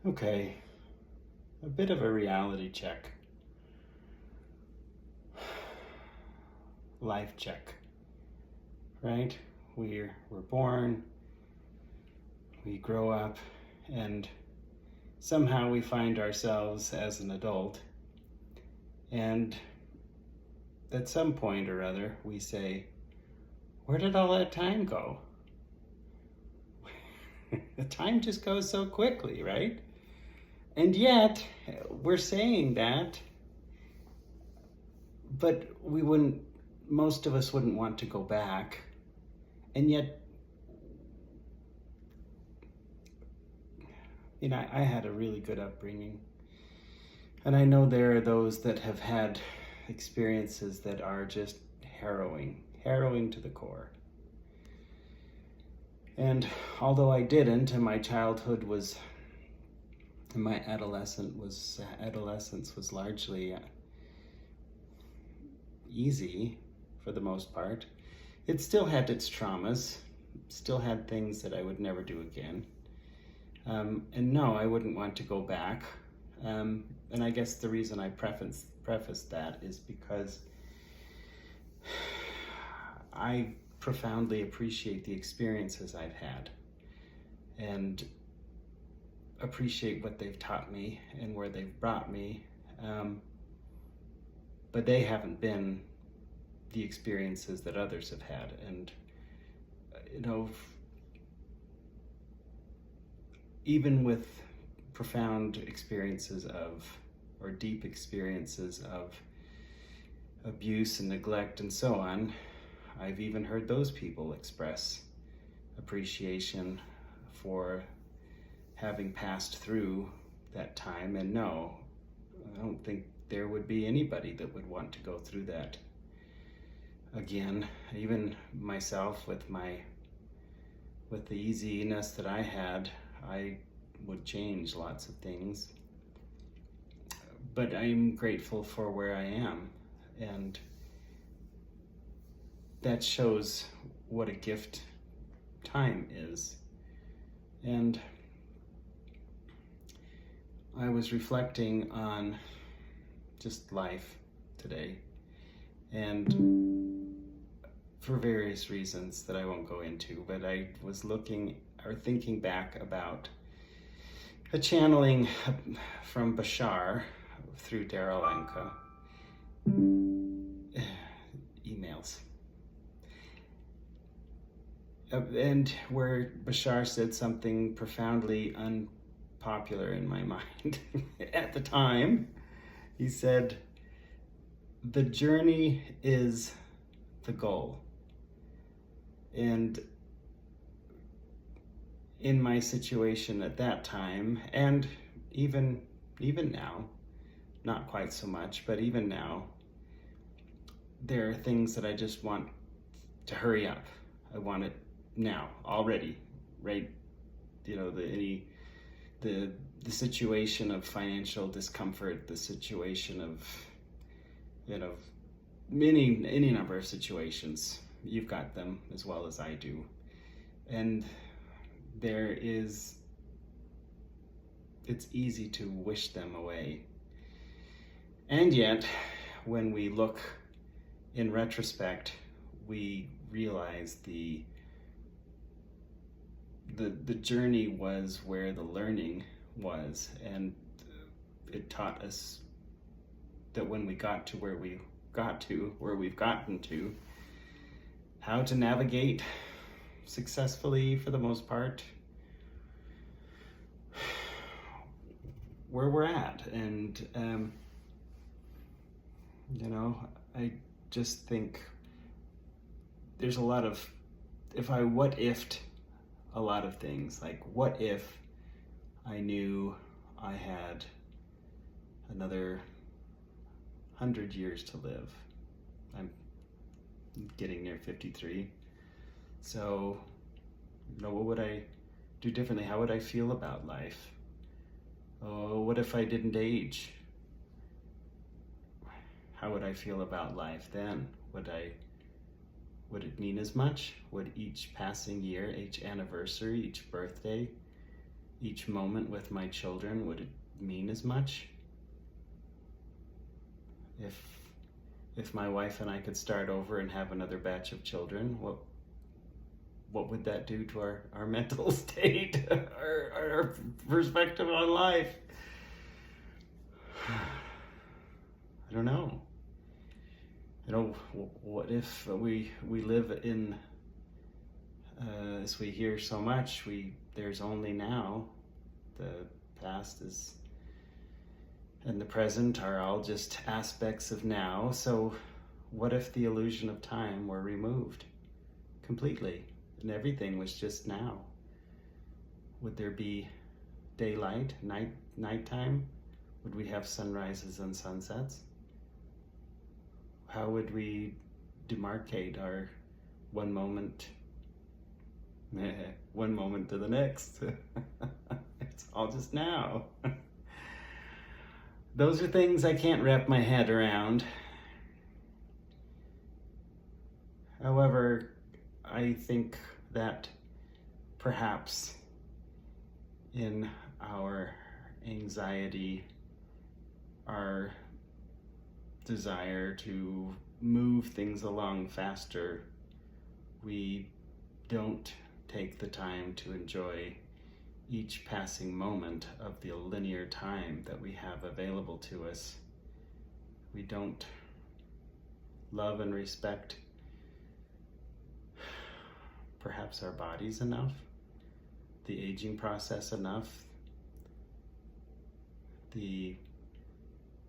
Okay, a bit of a reality check. Life check, right? We're born, we grow up, and somehow we find ourselves as an adult. And at some point or other, we say, where did all that time go? The time just goes so quickly, right? And yet, we're saying that, but most of us wouldn't want to go back. And yet, I had a really good upbringing. And I know there are those that have had experiences that are just harrowing to the core. And although I didn't, and my adolescence was largely easy for the most part, it still had its traumas, still had things that I would never do again. And no, I wouldn't want to go back. And I guess the reason I prefaced that is because I profoundly appreciate the experiences I've had and appreciate what they've taught me and where they've brought me. But they haven't been the experiences that others have had. And, even with profound experiences or deep experiences of abuse and neglect and so on, I've even heard those people express appreciation for having passed through that time. And no, I don't think there would be anybody that would want to go through that again. Even myself, with the easiness that I had, I would change lots of things. But I'm grateful for where I am, and that shows what a gift time is. And I was reflecting on just life today, and for various reasons that I won't go into, but I was thinking back about a channeling from Bashar through Daryl Anka. Emails. And where Bashar said something profoundly unpopular in my mind at the time. He said, "The journey is the goal." And in my situation at that time, and even now, not quite so much, but even now, there are things that I just want to hurry up. I want it now, already, right? The situation of financial discomfort, the situation of, any number of situations. You've got them as well as I do. And it's easy to wish them away. And yet, when we look in retrospect, we realize the journey was where the learning was, and it taught us that when we got to where we've gotten to, how to navigate successfully, for the most part, where we're at. And I just think there's a lot of, what if'd a lot of things. Like, what if I knew I had another 100 years to live? I'm getting near 53. So, what would I do differently? How would I feel about life? Oh, what if I didn't age? How would I feel about life then? Would it mean as much? Would each passing year, each anniversary, each birthday, each moment with my children, would it mean as much? If my wife and I could start over and have another batch of children, what would that do to our mental state, our perspective on life? I don't know. What if we live in, as we hear so much, there's only now. The past and the present are all just aspects of now. So what if the illusion of time were removed completely and everything was just now? Would there be daylight, nighttime? Would we have sunrises and sunsets? How would we demarcate our one moment to the next? It's all just now. Those are things I can't wrap my head around. However, I think that perhaps in our anxiety, our desire to move things along faster, we don't take the time to enjoy each passing moment of the linear time that we have available to us. We don't love and respect perhaps our bodies enough, the aging process enough, the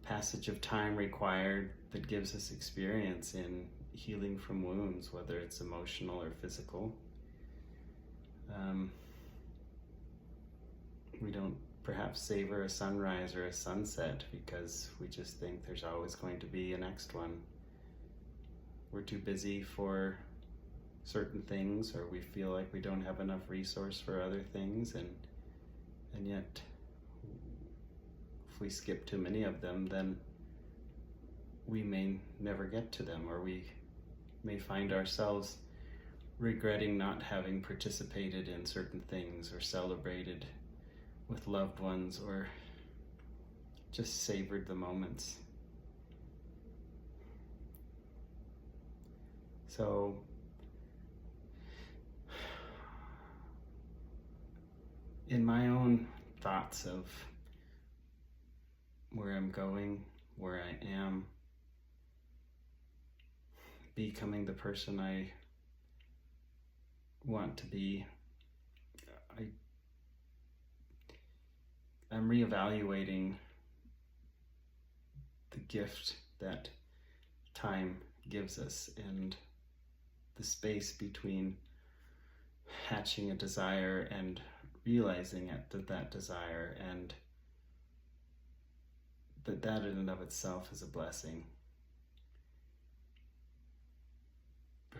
passage of time required that gives us experience in healing from wounds, whether it's emotional or physical. We don't perhaps savor a sunrise or a sunset because we just think there's always going to be a next one. We're too busy for certain things, or we feel like we don't have enough resource for other things, and yet if we skip too many of them, then we may never get to them, or we may find ourselves regretting not having participated in certain things or celebrated with loved ones or just savored the moments. So in my own thoughts of where I'm going, where I am, becoming the person I want to be, I'm reevaluating the gift that time gives us and the space between hatching a desire and realizing that desire, and that in and of itself is a blessing.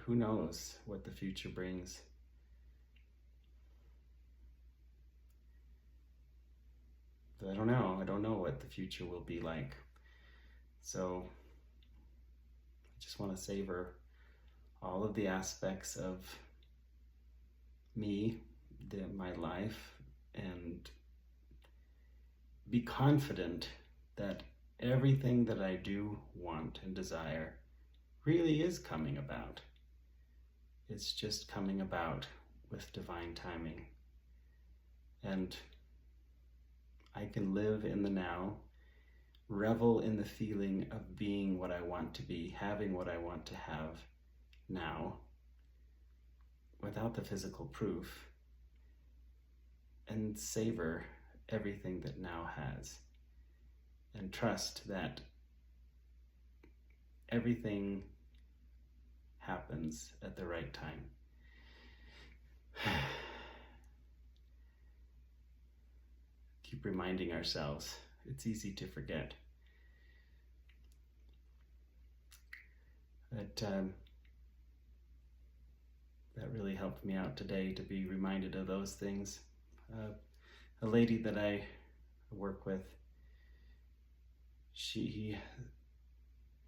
Who knows what the future brings? But I don't know. I don't know what the future will be like. So I just want to savor all of the aspects of me, my life, and be confident that everything that I do want and desire really is coming about. It's just coming about with divine timing. And I can live in the now, revel in the feeling of being what I want to be, having what I want to have now, without the physical proof, and savor everything that now has, and trust that everything happens at the right time. Keep reminding ourselves. It's easy to forget. That really helped me out today to be reminded of those things. A lady that I work with, she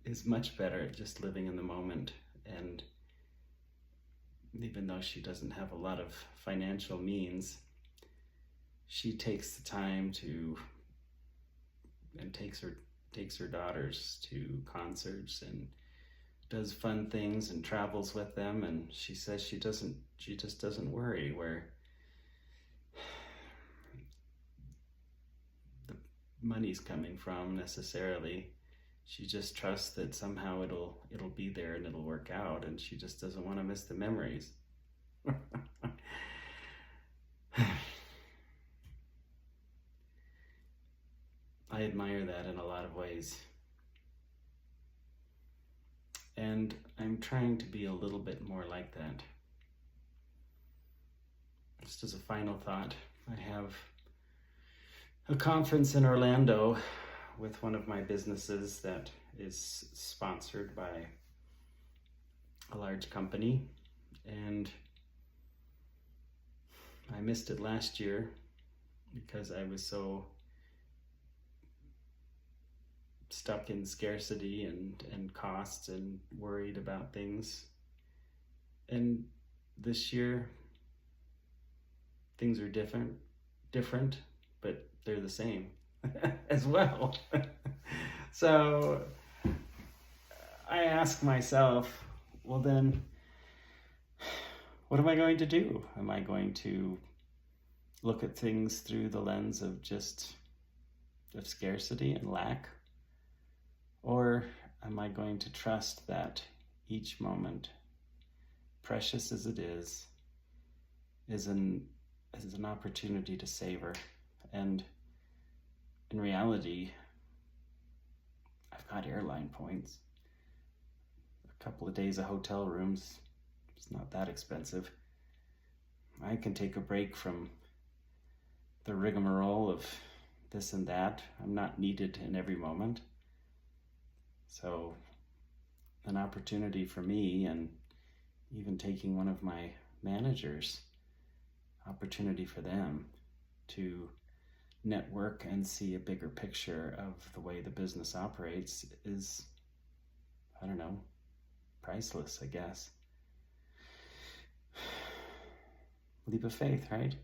is much better at just living in the moment, and even though she doesn't have a lot of financial means, she takes the time to, and takes her daughters to concerts and does fun things and travels with them. And she says she just doesn't worry where the money's coming from necessarily. She just trusts that somehow it'll be there and it'll work out, and she just doesn't want to miss the memories. I admire that in a lot of ways. And I'm trying to be a little bit more like that. Just as a final thought, I have a conference in Orlando with one of my businesses that is sponsored by a large company, and I missed it last year because I was so stuck in scarcity and costs and worried about things. And this year things are different, but they're the same as well. So I ask myself, well then, what am I going to do? Am I going to look at things through the lens of scarcity and lack? Or am I going to trust that each moment, precious as it is an opportunity to savor? And in reality, I've got airline points, a couple of days of hotel rooms. It's not that expensive. I can take a break from the rigmarole of this and that. I'm not needed in every moment. So an opportunity for me, and even taking one of my managers, opportunity for them to network and see a bigger picture of the way the business operates is, I don't know, priceless, I guess. Leap of faith, right?